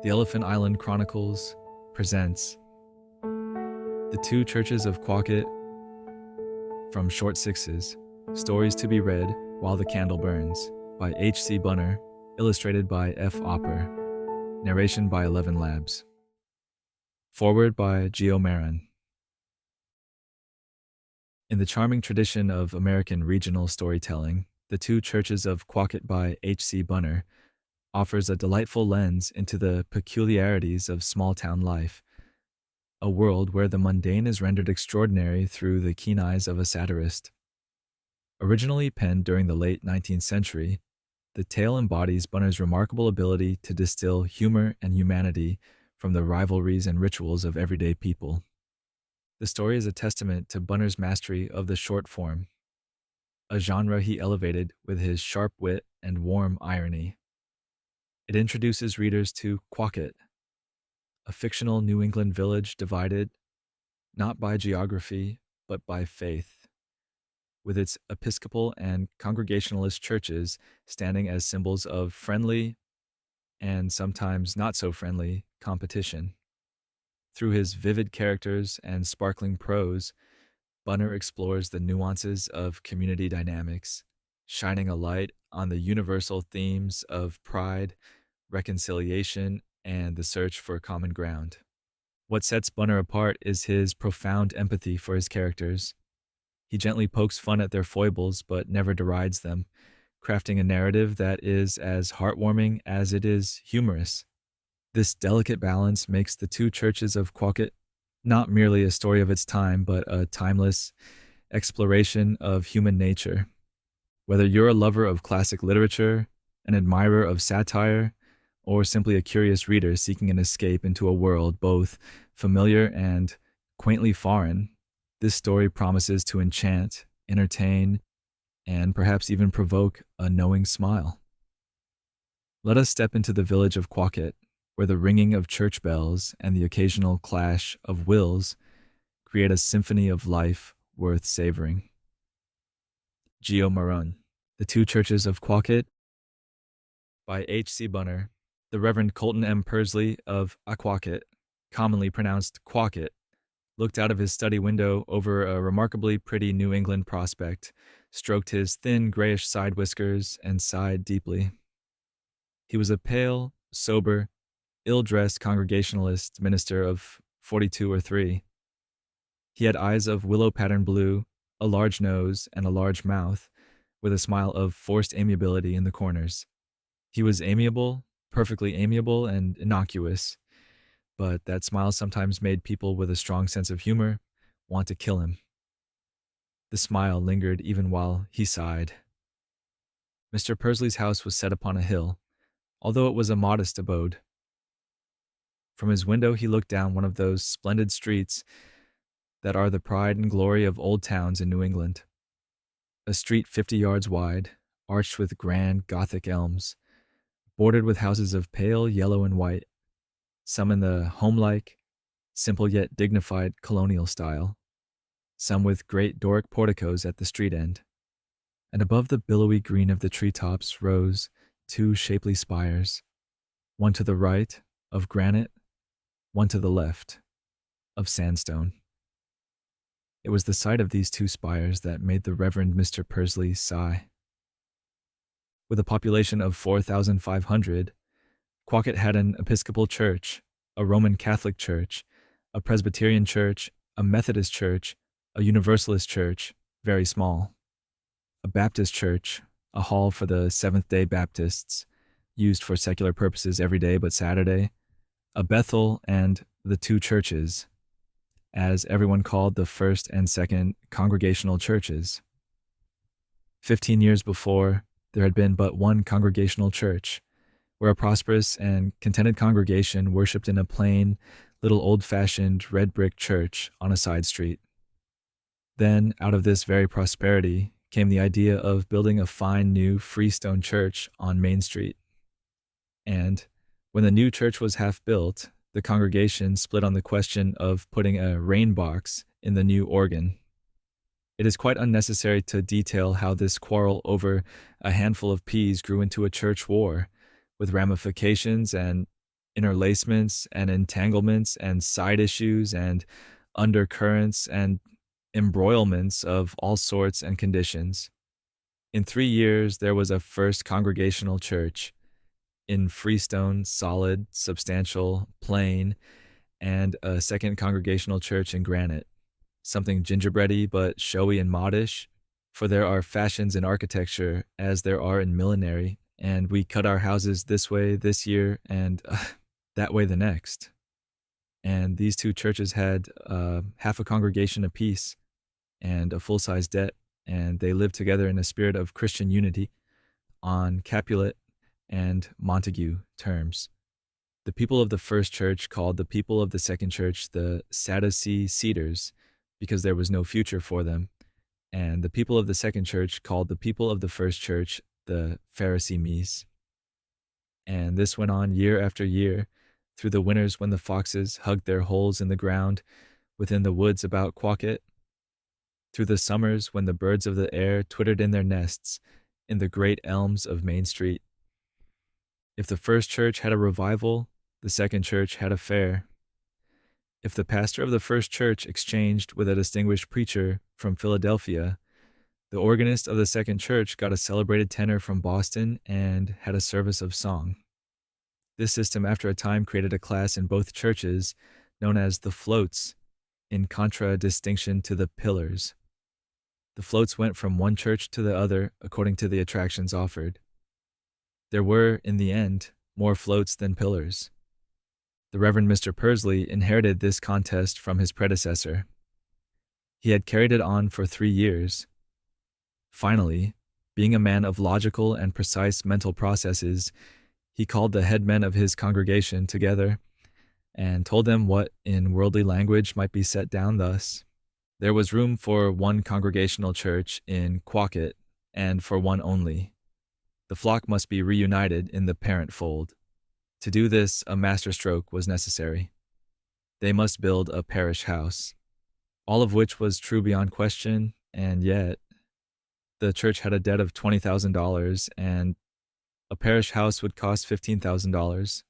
The Elephant Island Chronicles presents The Two Churches of Quawket from Short Sixes, Stories to be Read While the Candle Burns, by H.C. Bunner, illustrated by F. Opper, narration by 11 Labs. Forward by Gio Marin. In the charming tradition of American regional storytelling, The Two Churches of Quawket by H.C. Bunner offers a delightful lens into the peculiarities of small-town life, a world where the mundane is rendered extraordinary through the keen eyes of a satirist. Originally penned during the late 19th century, the tale embodies Bunner's remarkable ability to distill humor and humanity from the rivalries and rituals of everyday people. The story is a testament to Bunner's mastery of the short form, a genre he elevated with his sharp wit and warm irony. It introduces readers to Quawket, a fictional New England village divided not by geography, but by faith, with its Episcopal and Congregationalist churches standing as symbols of friendly and sometimes not so friendly competition. Through his vivid characters and sparkling prose, Bunner explores the nuances of community dynamics, shining a light on the universal themes of pride, reconciliation, and the search for common ground. What sets Bunner apart is his profound empathy for his characters. He gently pokes fun at their foibles but never derides them, crafting a narrative that is as heartwarming as it is humorous. This delicate balance makes The Two Churches of Quawket not merely a story of its time, but a timeless exploration of human nature. Whether you're a lover of classic literature, an admirer of satire, or simply a curious reader seeking an escape into a world both familiar and quaintly foreign, this story promises to enchant, entertain, and perhaps even provoke a knowing smile. Let us step into the village of Quawket, where the ringing of church bells and the occasional clash of wills create a symphony of life worth savoring. Gio Marin, The Two Churches of Quawket, by H.C. Bunner. The Reverend Colton M. Pursley of Quawket, commonly pronounced Quawket, looked out of his study window over a remarkably pretty New England prospect, stroked his thin grayish side whiskers, and sighed deeply. He was a pale, sober, ill-dressed Congregationalist minister of 42 or 3. He had eyes of willow-pattern blue, a large nose, and a large mouth, with a smile of forced amiability in the corners. He was amiable, perfectly amiable and innocuous, but that smile sometimes made people with a strong sense of humor want to kill him. The smile lingered even while he sighed. Mr. Pursley's house was set upon a hill, although it was a modest abode. From his window he looked down one of those splendid streets that are the pride and glory of old towns in New England. A street 50 yards wide, arched with grand Gothic elms, bordered with houses of pale yellow and white, some in the homelike, simple yet dignified colonial style, some with great Doric porticos at the street end, and above the billowy green of the treetops rose 2 shapely spires, one to the right, of granite, one to the left, of sandstone. It was the sight of these 2 spires that made the Reverend Mr. Pursley sigh. With a population of 4,500, Quawket had an Episcopal church, a Roman Catholic church, a Presbyterian church, a Methodist church, a Universalist church, very small, a Baptist church, a hall for the Seventh-day Baptists, used for secular purposes every day but Saturday, a Bethel, and the 2 churches, as everyone called the first and second congregational churches. 15 years before, there had been but one congregational church, where a prosperous and contented congregation worshipped in a plain, little old-fashioned red brick church on a side street. Then, out of this very prosperity, came the idea of building a fine new freestone church on Main Street. And, when the new church was half built, the congregation split on the question of putting a rain box in the new organ. It is quite unnecessary to detail how this quarrel over a handful of peas grew into a church war, with ramifications and interlacements and entanglements and side issues and undercurrents and embroilments of all sorts and conditions. In 3 years, there was a first congregational church in freestone, solid, substantial, plain, and a second congregational church in granite, something gingerbready but showy and modish. For there are fashions in architecture as there are in millinery, and we cut our houses this way this year and that way the next. And these two churches had half a congregation apiece and a full size debt, and they lived together in a spirit of Christian unity on Capulet and Montague terms. The people of the first church called the people of the second church the Sadducee Cedars because there was no future for them, and the people of the second church called the people of the first church the Pharisee Mies. And this went on year after year, through the winters when the foxes hugged their holes in the ground within the woods about Quawket, through the summers when the birds of the air twittered in their nests in the great elms of Main Street. If the first church had a revival, the second church had a fair. If the pastor of the first church exchanged with a distinguished preacher from Philadelphia, the organist of the second church got a celebrated tenor from Boston and had a service of song. This system after a time created a class in both churches known as the floats, in contradistinction to the pillars. The floats went from one church to the other according to the attractions offered. There were, in the end, more floats than pillars. The Reverend Mr. Pursley inherited this contest from his predecessor. He had carried it on for 3 years. Finally, being a man of logical and precise mental processes, he called the headmen of his congregation together and told them what in worldly language might be set down thus. There was room for one congregational church in Quawket and for one only. The flock must be reunited in the parent fold. To do this, a masterstroke was necessary. They must build a parish house, all of which was true beyond question, and yet the church had a debt of $20,000 and a parish house would cost $15,000.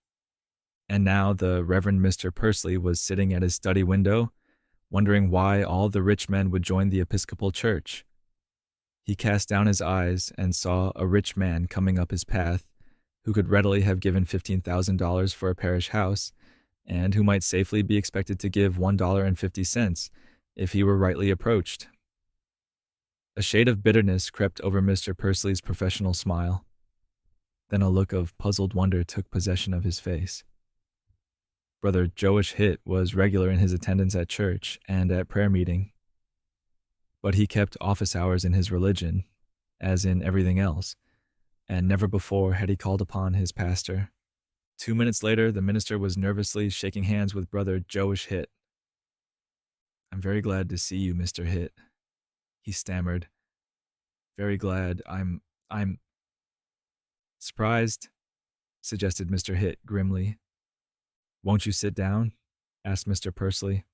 And now the Reverend Mr. Pursley was sitting at his study window, wondering why all the rich men would join the Episcopal Church. He cast down his eyes and saw a rich man coming up his path who could readily have given $15,000 for a parish house and who might safely be expected to give $1.50 if he were rightly approached. A shade of bitterness crept over Mr. Pursley's professional smile. Then a look of puzzled wonder took possession of his face. Brother Joash Hitt was regular in his attendance at church and at prayer meeting, but he kept office hours in his religion, as in everything else, and never before had he called upon his pastor. 2 minutes later, the minister was nervously shaking hands with Brother Joash Hitt. "I'm very glad to see you, Mr. Hitt," he stammered. "Very glad. I'm surprised," suggested Mr. Hitt grimly. "Won't you sit down?" asked Mr. Pursley.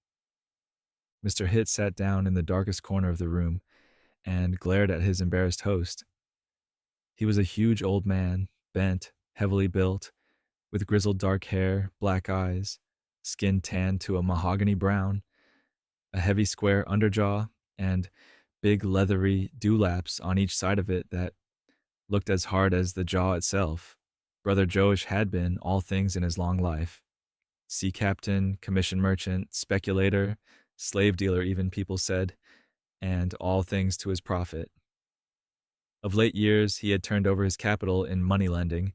Mr. Hitt sat down in the darkest corner of the room and glared at his embarrassed host. He was a huge old man, bent, heavily built, with grizzled dark hair, black eyes, skin tanned to a mahogany brown, a heavy square underjaw, and big leathery dewlaps on each side of it that looked as hard as the jaw itself. Brother Joash had been all things in his long life. Sea captain, commission merchant, speculator, slave dealer even, people said, and all things to his profit. Of late years, he had turned over his capital in money lending,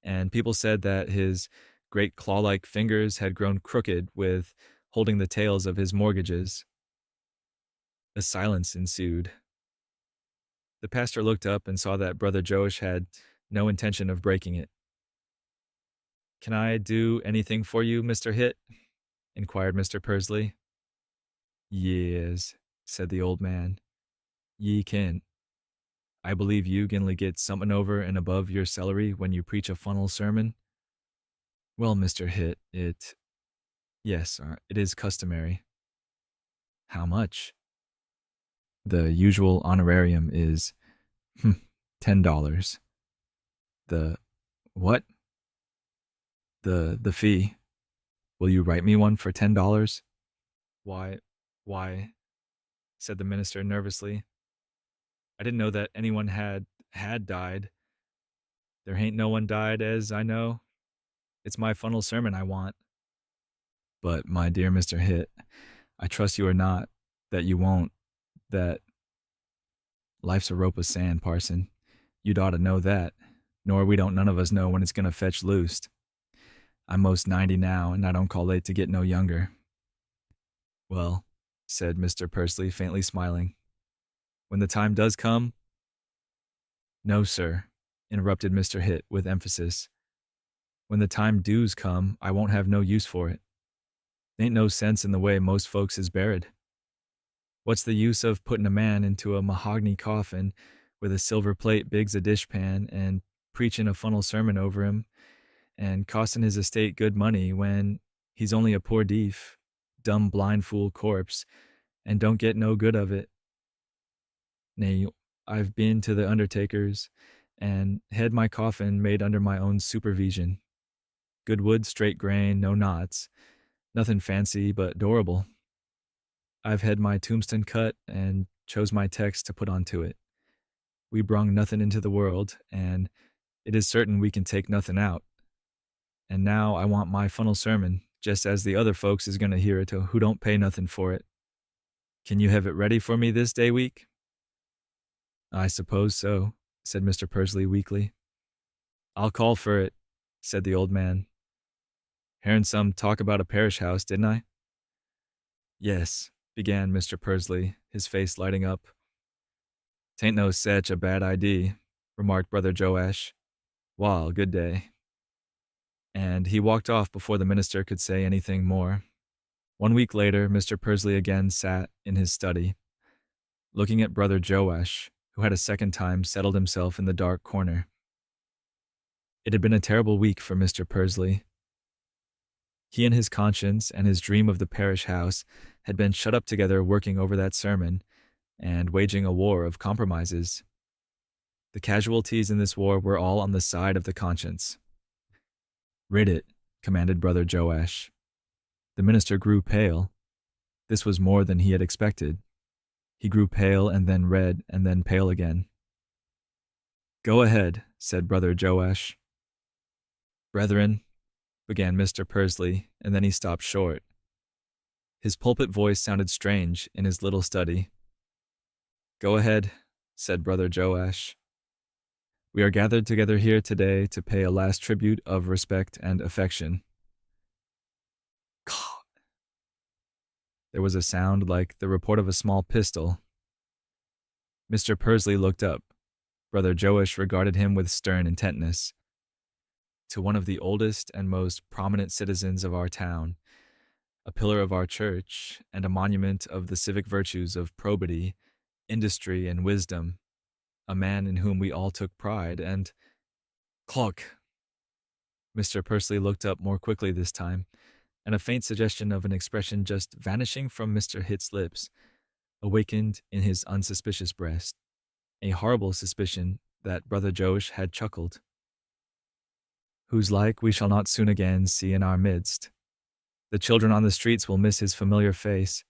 and people said that his great claw-like fingers had grown crooked with holding the tails of his mortgages. A silence ensued. The pastor looked up and saw that Brother Joash had no intention of breaking it. "Can I do anything for you, Mr. Hitt?" inquired Mr. Pursley. "Yes," said the old man. "Ye can. I believe you generally get something over and above your celery when you preach a funnel sermon." "Well, Mr. Hitt, yes, it is customary." "How much?" "The usual honorarium is $10. "The what?" The fee. Will you write me one for $10? Why, why, said the minister nervously. I didn't know that anyone had died. There ain't no one died as I know. It's my funnel sermon I want. But, my dear Mr. Hitt, I trust you are not, that you won't, that life's a rope of sand, parson. You'd ought to know that, nor we don't none of us know when it's gonna fetch loosed. I'm most 90 now, and I don't call late to get no younger. Well, said Mr. Pursley, faintly smiling, when the time does come. No, sir, interrupted Mr. Hitt with emphasis. When the time doos come, I won't have no use for it. Ain't no sense in the way most folks is buried. What's the use of putting a man into a mahogany coffin with a silver plate big's a dishpan and preaching a funnel sermon over him and costing his estate good money when he's only a poor deef, dumb blind fool corpse, and don't get no good of it? Nay, I've been to the undertaker's and had my coffin made under my own supervision. Good wood, straight grain, no knots, nothing fancy but durable. I've had my tombstone cut and chose my text to put onto it. We brung nothing into the world, and it is certain we can take nothing out. And now I want my funnel sermon, just as the other folks is going to hear it who don't pay nothing for it. Can you have it ready for me this day week? I suppose so, said Mr. Pursley weakly. I'll call for it, said the old man. Hearing some talk about a parish house, didn't I? Yes, began Mr. Pursley, his face lighting up. "'Tain't no sech a bad idee," remarked Brother Joash. "Wall, good day." And he walked off before the minister could say anything more. 1 week later, Mr. Pursley again sat in his study, looking at Brother Joash, who had a second time settled himself in the dark corner. It had been a terrible week for Mr. Pursley. He and his conscience and his dream of the parish house had been shut up together working over that sermon and waging a war of compromises. The casualties in this war were all on the side of the conscience. "Read it," commanded Brother Joash. The minister grew pale. This was more than he had expected. He grew pale and then red and then pale again. "Go ahead," said Brother Joash. "Brethren," began Mr. Pursley, and then he stopped short. His pulpit voice sounded strange in his little study. "Go ahead," said Brother Joash. "We are gathered together here today to pay a last tribute of respect and affection." There was a sound like the report of a small pistol. Mr. Pursley looked up. Brother Joash regarded him with stern intentness. To one of the oldest and most prominent citizens of our town, a pillar of our church, and a monument of the civic virtues of probity, industry, and wisdom, a man in whom we all took pride, and clock. Mr. Pursley looked up more quickly this time, and a faint suggestion of an expression just vanishing from Mr. Hitt's lips awakened in his unsuspicious breast a horrible suspicion that Brother Joash had chuckled. "Whose like we shall not soon again see in our midst. The children on the streets will miss his familiar face."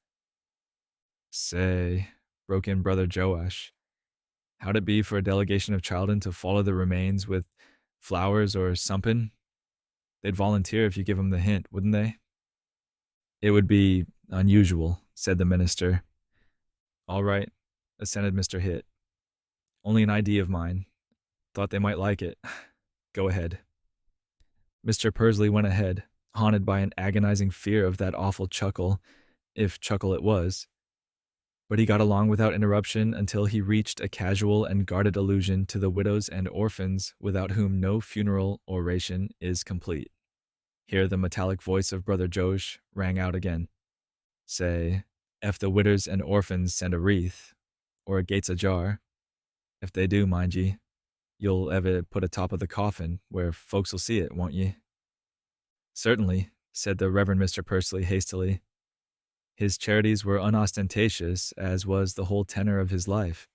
"Say," broke in Brother Joash, "how'd it be for a delegation of children to follow the remains with flowers or somethin'? They'd volunteer if you give 'em the hint, wouldn't they?" "It would be unusual," said the minister. "All right," assented Mr. Hitt. "Only an idea of mine. Thought they might like it. Go ahead." Mr. Pursley went ahead, haunted by an agonizing fear of that awful chuckle, if chuckle it was. But he got along without interruption until he reached a casual and guarded allusion to the widows and orphans without whom no funeral oration is complete. Here the metallic voice of Brother Joash rang out again. "Say, ef the widders and orphans send a wreath, or a gates ajar, if they do, mind ye, you'll ever put atop of the coffin where folks'll see it, won't ye?" "Certainly," said the Reverend Mr. Pursley hastily. His charities were unostentatious, as was the whole tenor of his life.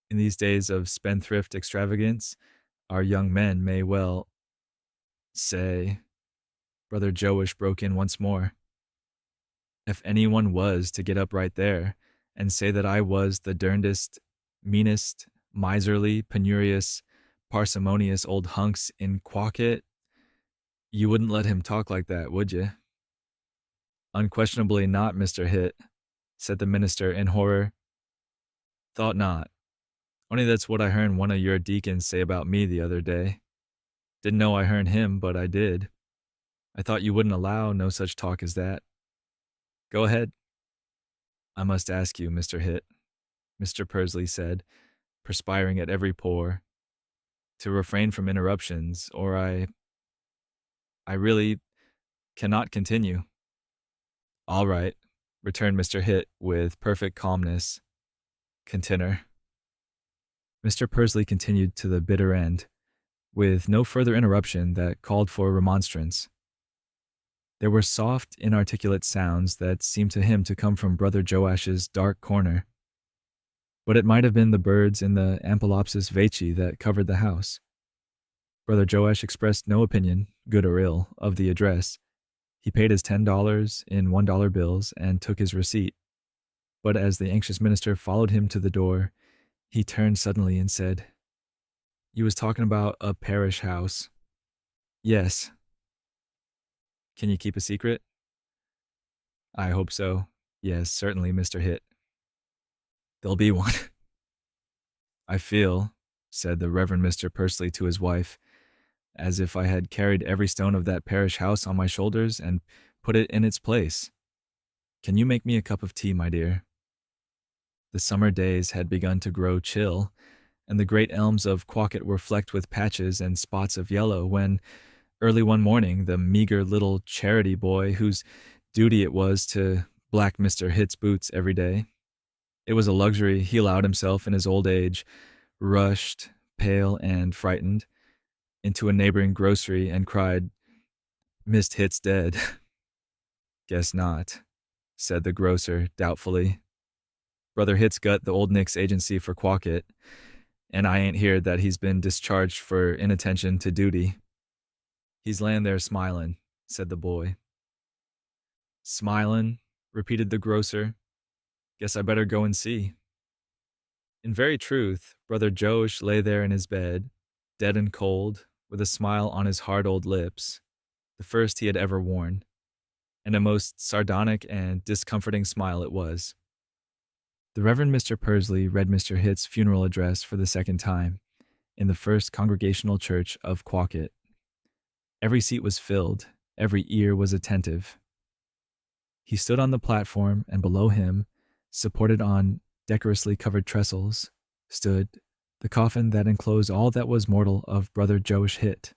In these days of spendthrift extravagance, our young men may well say. Brother Joash broke in once more. If anyone was to get up right there and say that I was the derndest, meanest, miserly, penurious, parsimonious old hunks in Quawket, you wouldn't let him talk like that, would you? Unquestionably not, Mr. Hitt, said the minister in horror. Thought not. Only that's what I hearn one of your deacons say about me the other day. Didn't know I hearn him, but I did. I thought you wouldn't allow no such talk as that. Go ahead. I must ask you, Mr. Hitt, Mr. Pursley said, perspiring at every pore, to refrain from interruptions, or I really cannot continue. All right, returned Mr. Hitt with perfect calmness. Contenor. Mr. Pursley continued to the bitter end, with no further interruption that called for remonstrance. There were soft, inarticulate sounds that seemed to him to come from Brother Joash's dark corner, but it might have been the birds in the Ampelopsis veitchi that covered the house. Brother Joash expressed no opinion, good or ill, of the address. He paid his $10 in $1 bills and took his receipt. But as the anxious minister followed him to the door, he turned suddenly and said, "You was talking about a parish house." "Yes." "Can you keep a secret?" "I hope so. Yes, certainly, Mr. Hitt." "There'll be one." "I feel," said the Reverend Mr. Pursley to his wife, "as if I had carried every stone of that parish house on my shoulders and put it in its place. Can you make me a cup of tea, my dear?" The summer days had begun to grow chill, and the great elms of Quawket were flecked with patches and spots of yellow when, early one morning, the meager little charity boy whose duty it was to black Mr. Hitt's boots every day, it was a luxury he allowed himself in his old age, rushed, pale and frightened, into a neighboring grocery and cried, "Mist Hitt's dead." "Guess not," said the grocer doubtfully. "Brother Hitt's got the Old Nick's agency for Quawket, and I ain't heard that he's been discharged for inattention to duty." "He's layin' there smilin'," said the boy. "Smilin'," repeated the grocer. "Guess I better go and see." In very truth, Brother Joash lay there in his bed, dead and cold, with a smile on his hard old lips, the first he had ever worn, and a most sardonic and discomforting smile it was. The Reverend Mr. Pursley read Mr. Hitt's funeral address for the second time, in the First Congregational Church of Quawket. Every seat was filled, every ear was attentive. He stood on the platform, and below him, supported on decorously covered trestles, stood the coffin that enclosed all that was mortal of Brother Joash Hitt.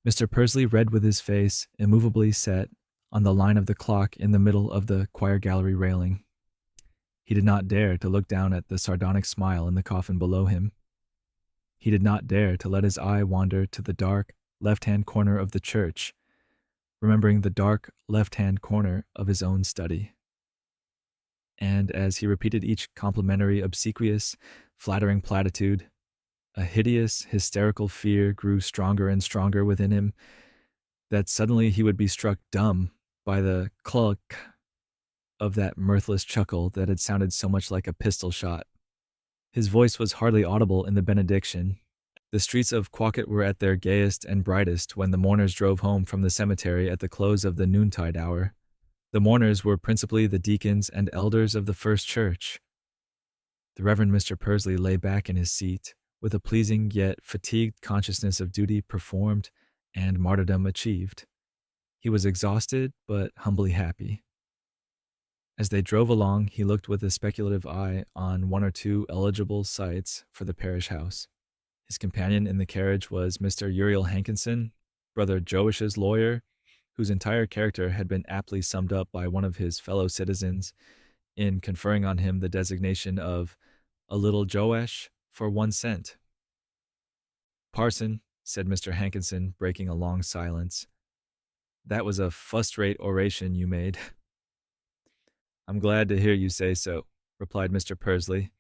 Mr. Pursley read with his face immovably set on the line of the clock in the middle of the choir gallery railing. He did not dare to look down at the sardonic smile in the coffin below him. He did not dare to let his eye wander to the dark left-hand corner of the church, remembering the dark left-hand corner of his own study. And as he repeated each complimentary, obsequious, flattering platitude, a hideous, hysterical fear grew stronger and stronger within him, that suddenly he would be struck dumb by the cluck of that mirthless chuckle that had sounded so much like a pistol shot. His voice was hardly audible in the benediction. The streets of Quawket were at their gayest and brightest when the mourners drove home from the cemetery at the close of the noontide hour. The mourners were principally the deacons and elders of the First Church. The Reverend Mr. Pursley lay back in his seat, with a pleasing yet fatigued consciousness of duty performed and martyrdom achieved. He was exhausted, but humbly happy. As they drove along, he looked with a speculative eye on one or two eligible sites for the parish house. His companion in the carriage was Mr. Uriel Hankinson, Brother Joash's lawyer, whose entire character had been aptly summed up by one of his fellow citizens in conferring on him the designation of "a little Joash for 1 cent." "Parson," said Mr. Hankinson, breaking a long silence, "that was a first-rate oration you made." "I'm glad to hear you say so," replied Mr. Pursley,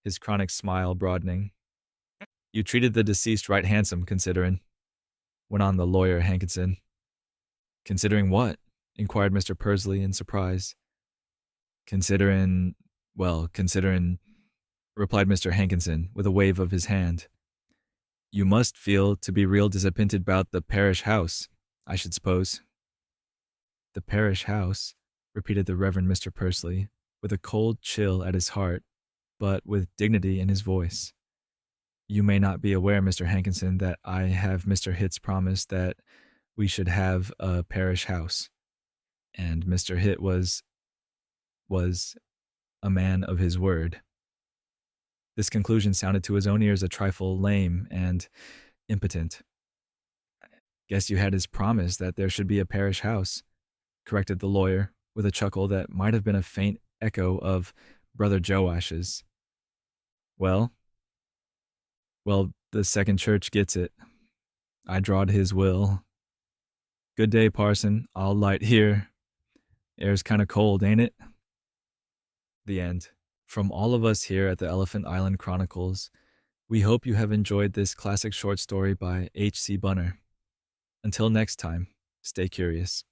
his chronic smile broadening. "You treated the deceased right handsome, considerin'," went on the lawyer Hankinson. Considering what? Inquired Mr. Pursley in surprise. Considering, considering, replied Mr. Hankinson with a wave of his hand. You must feel to be real disappointed about the parish house, I should suppose. The parish house, repeated the Reverend Mr. Pursley, with a cold chill at his heart, but with dignity in his voice. You may not be aware, Mr. Hankinson, that I have Mr. Hitt's promise that we should have a parish house. And Mr. Hitt was a man of his word. This conclusion sounded to his own ears a trifle lame and impotent. Guess you had his promise that there should be a parish house, corrected the lawyer, with a chuckle that might have been a faint echo of Brother Joash's. Well, the second church gets it. I drawed his will. Good day, parson. I'll light here. Air's kinda cold, ain't it? The end. From all of us here at the Elephant Island Chronicles, we hope you have enjoyed this classic short story by H.C. Bunner. Until next time, stay curious.